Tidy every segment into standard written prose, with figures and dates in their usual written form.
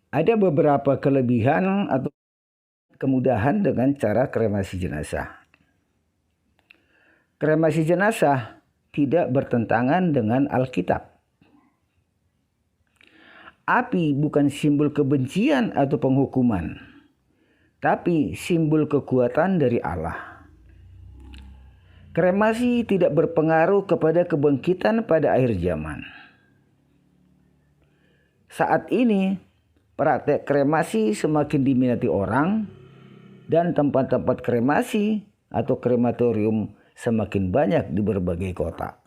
Ada beberapa kelebihan atau kemudahan dengan cara kremasi jenazah. Kremasi jenazah tidak bertentangan dengan Alkitab. Api bukan simbol kebencian atau penghukuman, tapi simbol kekuatan dari Allah. Kremasi tidak berpengaruh kepada kebangkitan pada akhir zaman. Saat ini, praktek kremasi semakin diminati orang dan tempat-tempat kremasi atau krematorium semakin banyak di berbagai kota.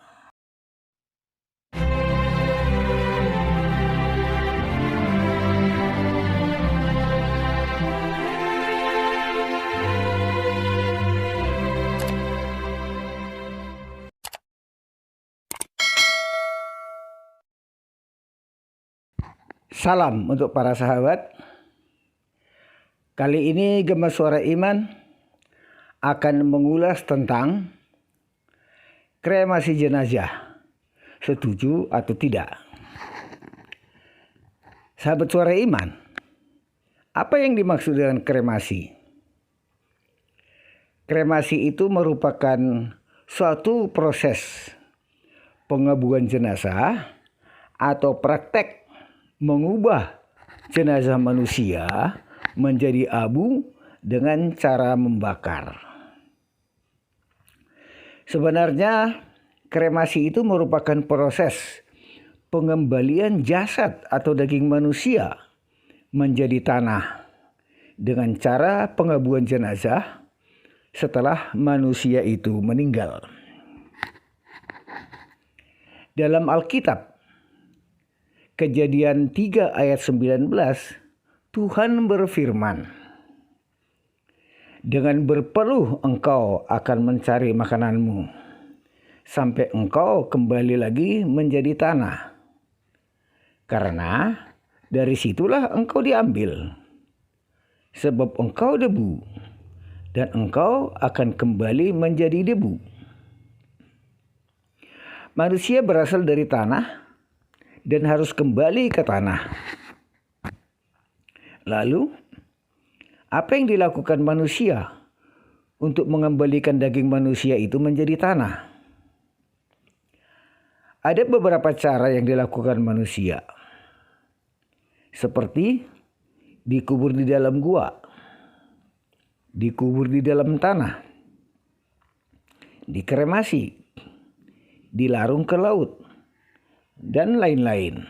Salam untuk para sahabat. Kali ini Gema Suara Iman akan mengulas tentang kremasi jenazah. Setuju atau tidak? Sahabat Suara Iman, apa yang dimaksud dengan kremasi? Kremasi itu merupakan suatu proses pengebuan jenazah atau praktek mengubah jenazah manusia menjadi abu dengan cara membakar. Sebenarnya kremasi itu merupakan proses pengembalian jasad atau daging manusia menjadi tanah dengan cara pengabuan jenazah setelah manusia itu meninggal. Dalam Alkitab Kejadian 3 ayat 19, Tuhan berfirman, "Dengan berpeluh engkau akan mencari makananmu, sampai engkau kembali lagi menjadi tanah. Karena dari situlah engkau diambil, sebab engkau debu, dan engkau akan kembali menjadi debu." Manusia berasal dari tanah dan harus kembali ke tanah. Lalu, apa yang dilakukan manusia untuk mengembalikan daging manusia itu menjadi tanah? Ada beberapa cara yang dilakukan manusia, seperti dikubur di dalam gua, dikubur di dalam tanah, dikremasi, dilarung ke laut, dan lain-lain.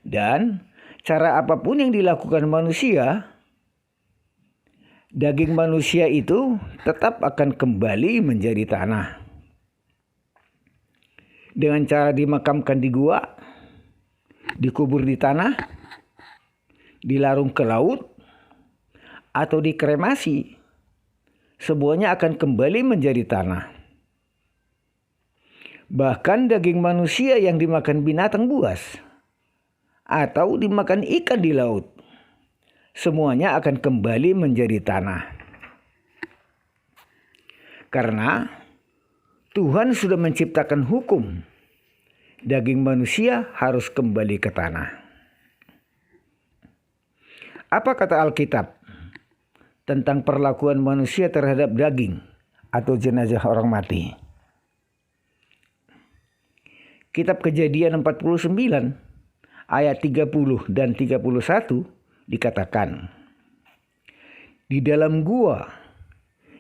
Dan cara apapun yang dilakukan manusia, daging manusia itu tetap akan kembali menjadi tanah. Dengan cara dimakamkan di gua, dikubur di tanah, dilarung ke laut, atau dikremasi, semuanya akan kembali menjadi tanah. Bahkan daging manusia yang dimakan binatang buas atau dimakan ikan di laut, semuanya akan kembali menjadi tanah. Karena Tuhan sudah menciptakan hukum, daging manusia harus kembali ke tanah. Apa kata Alkitab tentang perlakuan manusia terhadap daging atau jenazah orang mati? Kitab Kejadian 49 ayat 30 dan 31 dikatakan, "Di dalam gua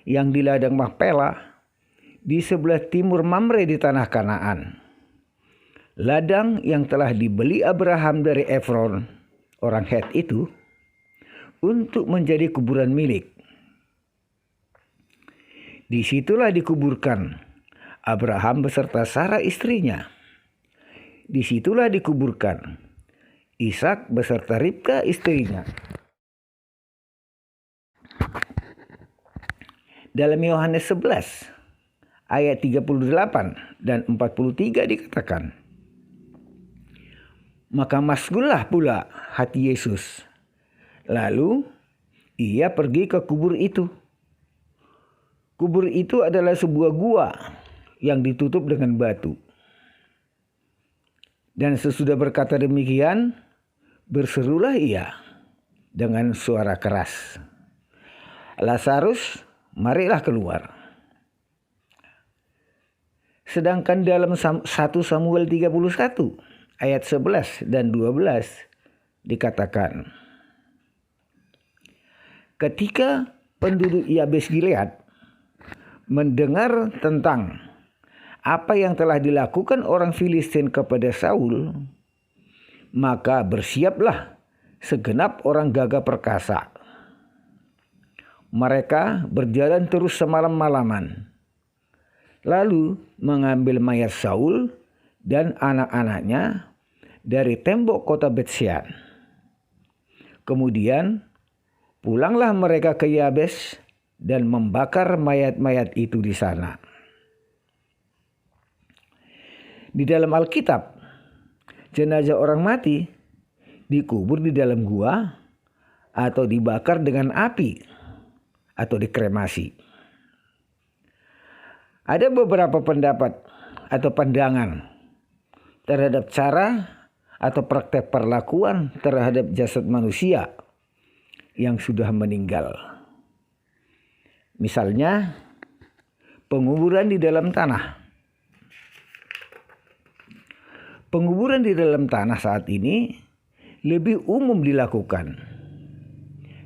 yang di ladang Makpela di sebelah timur Mamre di tanah Kanaan, ladang yang telah dibeli Abraham dari Efron orang Het itu untuk menjadi kuburan milik. Disitulah dikuburkan Abraham beserta Sarah istrinya. Disitulah dikuburkan Ishak beserta Ribka istrinya." Dalam Yohanes 11 ayat 38 dan 43 dikatakan, "Maka masgullah pula hati Yesus. Lalu ia pergi ke kubur itu. Kubur itu adalah sebuah gua yang ditutup dengan batu. Dan sesudah berkata demikian, Berserulah ia dengan suara keras, "Lazarus, marilah keluar." Sedangkan dalam 1 Samuel 31 ayat 11 dan 12 dikatakan, ketika penduduk Yabes Gilead mendengar tentang apa yang telah dilakukan orang Filistin kepada Saul, maka bersiaplah segenap orang gagah perkasa. Mereka berjalan terus semalam-malaman, lalu mengambil mayat Saul dan anak-anaknya dari tembok kota Betsean. Kemudian pulanglah mereka ke Yabes dan membakar mayat-mayat itu di sana. Di dalam Alkitab, jenazah orang mati dikubur di dalam gua atau dibakar dengan api atau dikremasi. Ada beberapa pendapat atau pandangan terhadap cara atau praktek perlakuan terhadap jasad manusia yang sudah meninggal. Misalnya, penguburan di dalam tanah. Penguburan di dalam tanah saat ini lebih umum dilakukan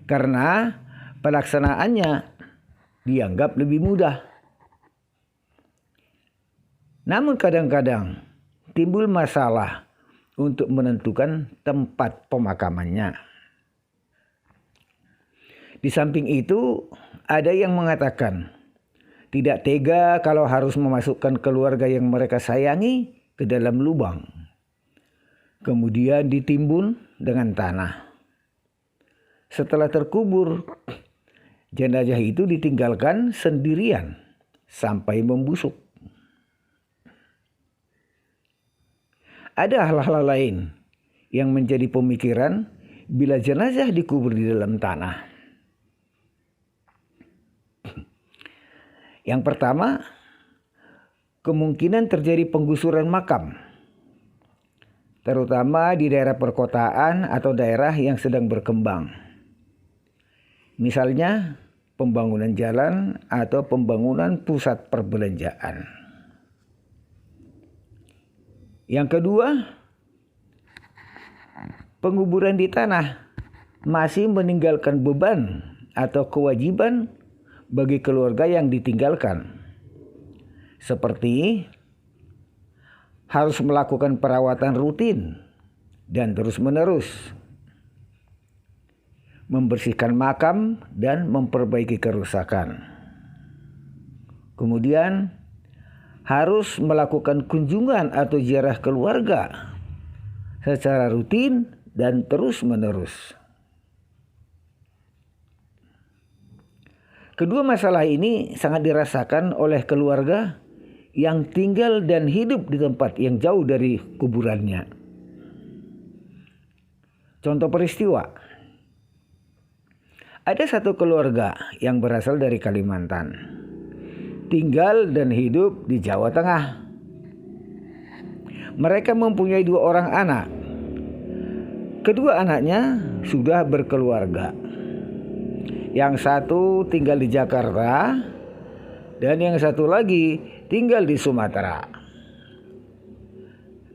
karena pelaksanaannya dianggap lebih mudah. Namun kadang-kadang timbul masalah untuk menentukan tempat pemakamannya. Di samping itu, ada yang mengatakan tidak tega kalau harus memasukkan keluarga yang mereka sayangi ke dalam lubang, kemudian ditimbun dengan tanah. Setelah terkubur, jenazah itu ditinggalkan sendirian sampai membusuk. Ada hal-hal lain yang menjadi pemikiran bila jenazah dikubur di dalam tanah. Yang pertama, kemungkinan terjadi penggusuran makam, terutama di daerah perkotaan atau daerah yang sedang berkembang. Misalnya, pembangunan jalan atau pembangunan pusat perbelanjaan. Yang kedua, penguburan di tanah masih meninggalkan beban atau kewajiban bagi keluarga yang ditinggalkan, seperti harus melakukan perawatan rutin dan terus-menerus, membersihkan makam dan memperbaiki kerusakan. Kemudian harus melakukan kunjungan atau ziarah keluarga secara rutin dan terus-menerus. Kedua masalah ini sangat dirasakan oleh keluarga yang tinggal dan hidup di tempat yang jauh dari kuburannya. Contoh peristiwa. Ada satu keluarga yang berasal dari Kalimantan, tinggal dan hidup di Jawa Tengah. Mereka mempunyai 2 orang anak. Kedua anaknya sudah berkeluarga. Yang satu tinggal di Jakarta dan yang satu lagi tinggal di Sumatera.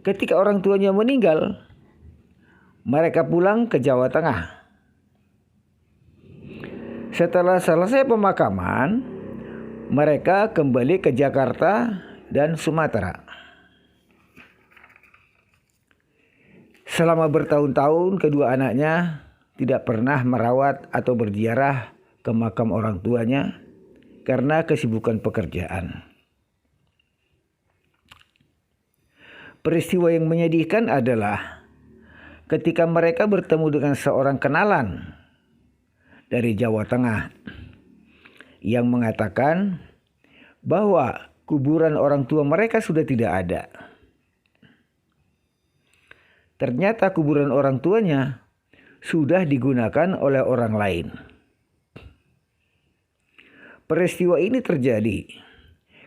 Ketika orang tuanya meninggal, mereka pulang ke Jawa Tengah. Setelah selesai pemakaman, mereka kembali ke Jakarta dan Sumatera. Selama bertahun-tahun, kedua anaknya tidak pernah merawat atau berziarah ke makam orang tuanya karena kesibukan pekerjaan. Peristiwa yang menyedihkan adalah ketika mereka bertemu dengan seorang kenalan dari Jawa Tengah yang mengatakan bahwa kuburan orang tua mereka sudah tidak ada. Ternyata kuburan orang tuanya sudah digunakan oleh orang lain. Peristiwa ini terjadi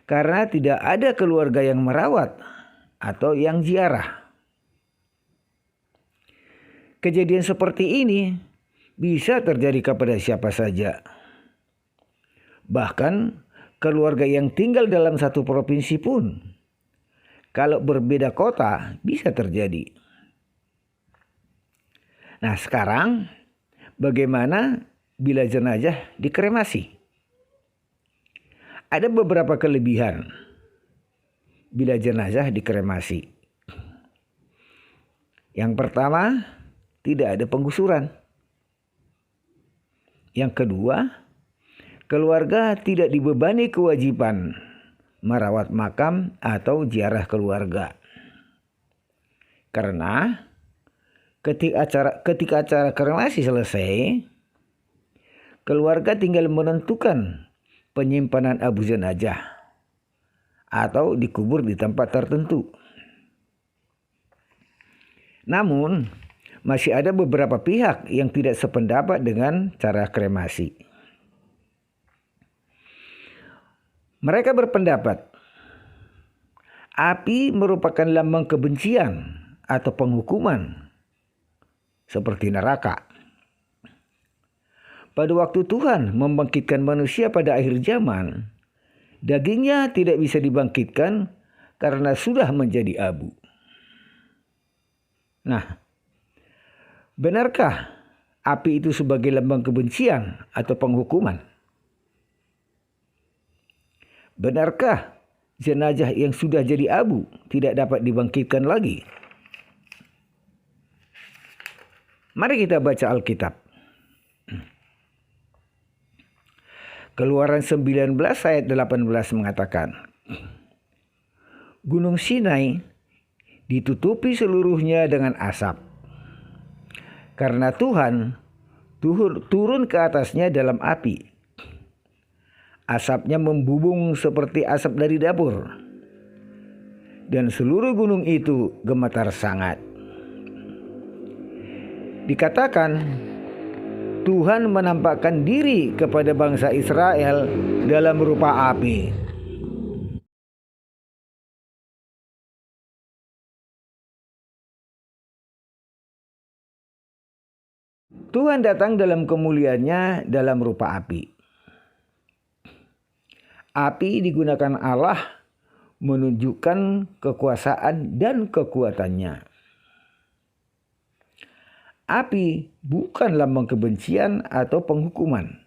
karena tidak ada keluarga yang merawat atau yang ziarah. Kejadian seperti ini bisa terjadi kepada siapa saja. Bahkan keluarga yang tinggal dalam satu provinsi pun, kalau berbeda kota, bisa terjadi. Nah, sekarang bagaimana bila jenazah dikremasi? Ada beberapa kelebihan bila jenazah dikremasi. Yang pertama, tidak ada penggusuran. Yang kedua, keluarga tidak dibebani kewajiban merawat makam atau ziarah keluarga. Karena ketika acara kremasi selesai, keluarga tinggal menentukan penyimpanan abu jenazah atau dikubur di tempat tertentu. Namun, masih ada beberapa pihak yang tidak sependapat dengan cara kremasi. Mereka berpendapat api merupakan lambang kebencian atau penghukuman seperti neraka. Pada waktu Tuhan membangkitkan manusia pada akhir zaman, dagingnya tidak bisa dibangkitkan karena sudah menjadi abu. Nah, benarkah api itu sebagai lambang kebencian atau penghukuman? Benarkah jenazah yang sudah jadi abu tidak dapat dibangkitkan lagi? Mari kita baca Alkitab. Keluaran 19 ayat 18 mengatakan, Gunung Sinai ditutupi seluruhnya dengan asap, karena Tuhan turun ke atasnya dalam api. Asapnya membubung seperti asap dari dapur, dan seluruh gunung itu gemetar sangat. Dikatakan Tuhan menampakkan diri kepada bangsa Israel dalam rupa api. Tuhan datang dalam kemuliaannya dalam rupa api. Api digunakan Allah menunjukkan kekuasaan dan kekuatannya. Api bukan lambang kebencian atau penghukuman.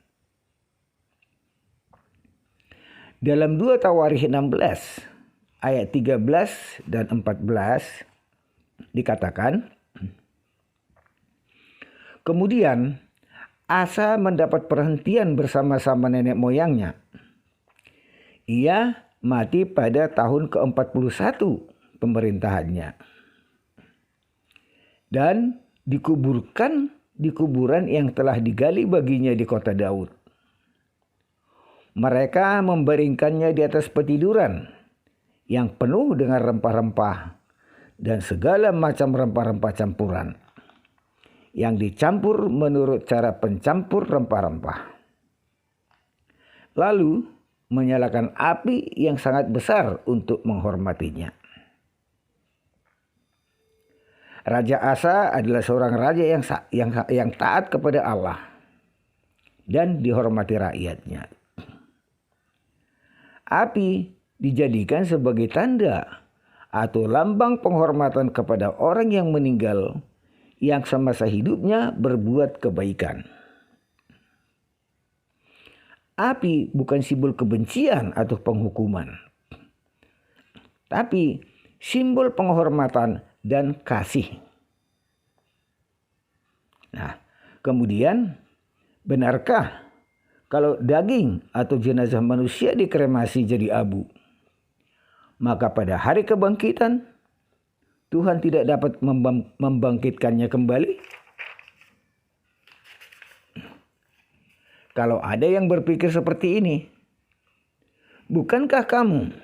Dalam 2 Tawarikh 16 ayat 13 dan 14 dikatakan, kemudian Asa mendapat perhentian bersama-sama nenek moyangnya. Ia mati pada tahun ke-41 pemerintahannya. Dan dikuburkan di kuburan yang telah digali baginya di kota Daud. Mereka membaringkannya di atas petiduran yang penuh dengan rempah-rempah dan segala macam rempah-rempah campuran yang dicampur menurut cara pencampur rempah-rempah. Lalu menyalakan api yang sangat besar untuk menghormatinya. Raja Asa adalah seorang raja yang taat kepada Allah dan dihormati rakyatnya. Api dijadikan sebagai tanda atau lambang penghormatan kepada orang yang meninggal yang semasa hidupnya berbuat kebaikan. Api bukan simbol kebencian atau penghukuman, tapi simbol penghormatan dan kasih. Nah, kemudian benarkah kalau daging atau jenazah manusia dikremasi jadi abu, maka pada hari kebangkitan Tuhan tidak dapat membangkitkannya kembali? Kalau ada yang berpikir seperti ini, bukankah kamu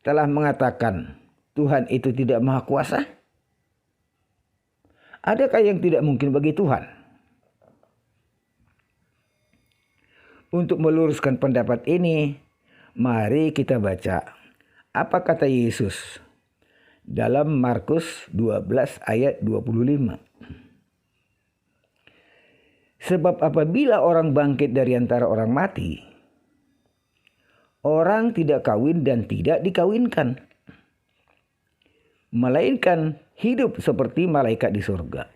telah mengatakan Tuhan itu tidak maha kuasa? Adakah yang tidak mungkin bagi Tuhan? Untuk meluruskan pendapat ini, mari kita baca apa kata Yesus dalam Markus 12 ayat 25. Sebab apabila orang bangkit dari antara orang mati, orang tidak kawin dan tidak dikawinkan, melainkan hidup seperti malaikat di surga.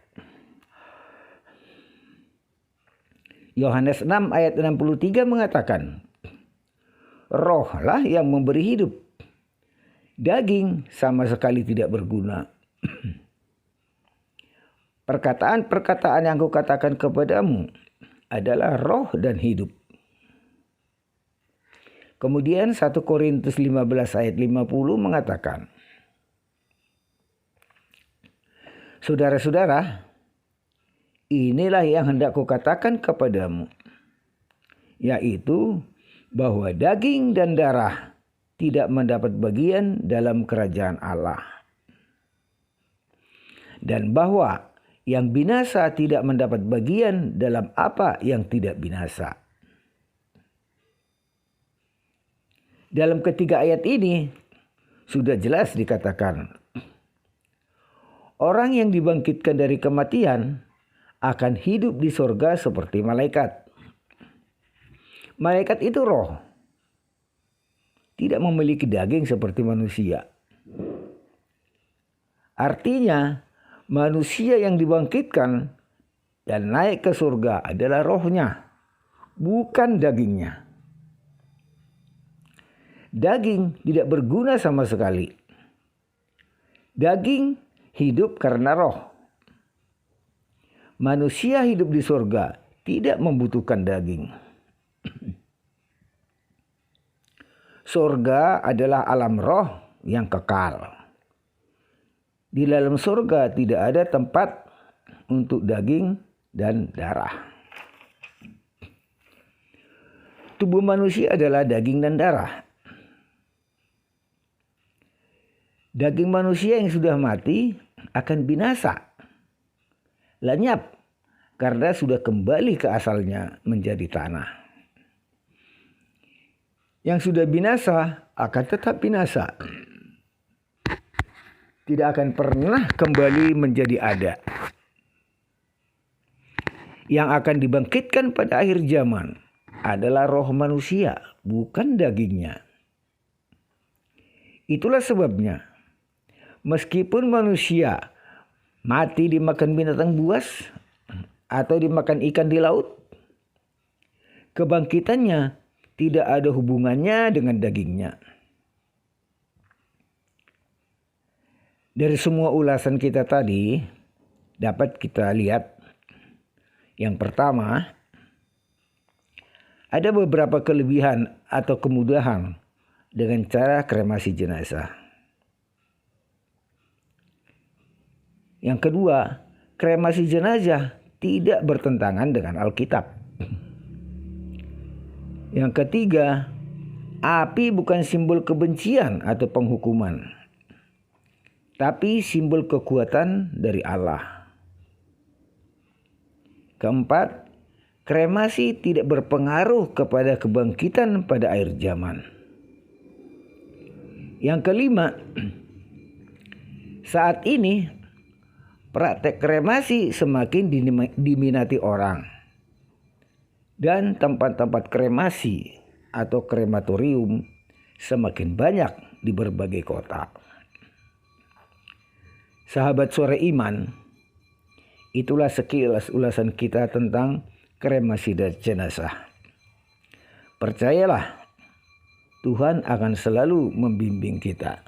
Yohanes 6 ayat 63 mengatakan, rohlah yang memberi hidup. Daging sama sekali tidak berguna. Perkataan-perkataan yang kukatakan kepadamu adalah roh dan hidup. Kemudian 1 Korintus 15 ayat 50 mengatakan, saudara-saudara, inilah yang hendak kukatakan kepadamu, yaitu bahwa daging dan darah tidak mendapat bagian dalam kerajaan Allah. Dan bahwa yang binasa tidak mendapat bagian dalam apa yang tidak binasa. Dalam ketiga ayat ini sudah jelas dikatakan, orang yang dibangkitkan dari kematian akan hidup di surga seperti malaikat. Malaikat itu roh, tidak memiliki daging seperti manusia. Artinya, manusia yang dibangkitkan dan naik ke surga adalah rohnya, bukan dagingnya. Daging tidak berguna sama sekali. Daging hidup karena roh. Manusia hidup di surga tidak membutuhkan daging. Surga adalah alam roh yang kekal. Di dalam surga tidak ada tempat untuk daging dan darah. Tubuh manusia adalah daging dan darah. Daging manusia yang sudah mati akan binasa, lenyap, karena sudah kembali ke asalnya menjadi tanah. Yang sudah binasa akan tetap binasa. Tidak akan pernah kembali menjadi ada. Yang akan dibangkitkan pada akhir zaman adalah roh manusia, bukan dagingnya. Itulah sebabnya, meskipun manusia mati dimakan binatang buas atau dimakan ikan di laut, kebangkitannya tidak ada hubungannya dengan dagingnya. Dari semua ulasan kita tadi dapat kita lihat, yang pertama, ada beberapa kelebihan atau kemudahan dengan cara kremasi jenazah. Yang kedua, kremasi jenazah tidak bertentangan dengan Alkitab. Yang ketiga, api bukan simbol kebencian atau penghukuman, tapi simbol kekuatan dari Allah. Keempat, kremasi tidak berpengaruh kepada kebangkitan pada akhir zaman. Yang kelima, saat ini praktek kremasi semakin diminati orang. Dan tempat-tempat kremasi atau krematorium semakin banyak di berbagai kota. Sahabat Suara Iman, itulah sekilas ulasan kita tentang kremasi dan jenazah. Percayalah, Tuhan akan selalu membimbing kita.